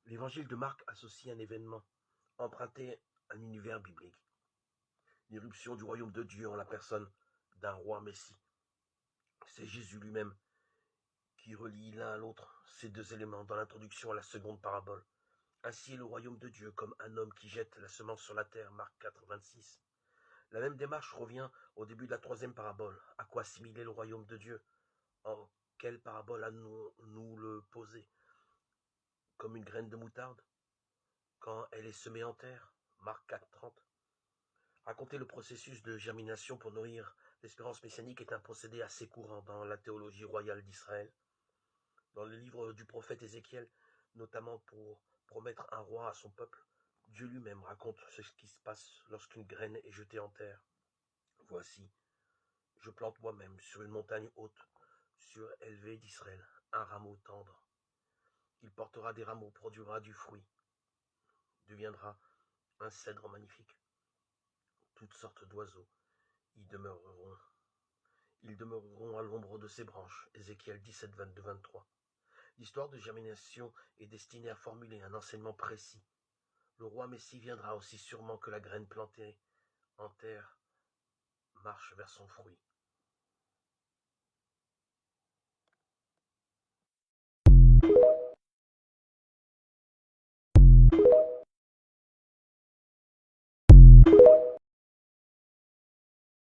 L'évangile de Marc associe un événement emprunté à un univers biblique, l'irruption du royaume de Dieu en la personne d'un roi Messie. C'est Jésus lui-même qui relie l'un à l'autre ces deux éléments dans l'introduction à la seconde parabole. Ainsi est le royaume de Dieu comme un homme qui jette la semence sur la terre, Marc 4, 26. La même démarche revient au début de la troisième parabole. À quoi assimiler le royaume de Dieu? En quelle parabole allons-nous le poser? Comme une graine de moutarde, quand elle est semée en terre, Marc 4, 30. Raconter le processus de germination pour nourrir l'espérance messianique est un procédé assez courant dans la théologie royale d'Israël. Dans le livre du prophète Ézéchiel, notamment pour promettre un roi à son peuple, Dieu lui-même raconte ce qui se passe lorsqu'une graine est jetée en terre. Voici, je plante moi-même sur une montagne haute, surélevée d'Israël, un rameau tendre. Il portera des rameaux, produira du fruit, deviendra un cèdre magnifique. Toutes sortes d'oiseaux y demeureront. Ils demeureront à l'ombre de ses branches. Ézéchiel 17, 22, 23. L'histoire de germination est destinée à formuler un enseignement précis. Le roi Messie viendra aussi sûrement que la graine plantée en terre marche vers son fruit.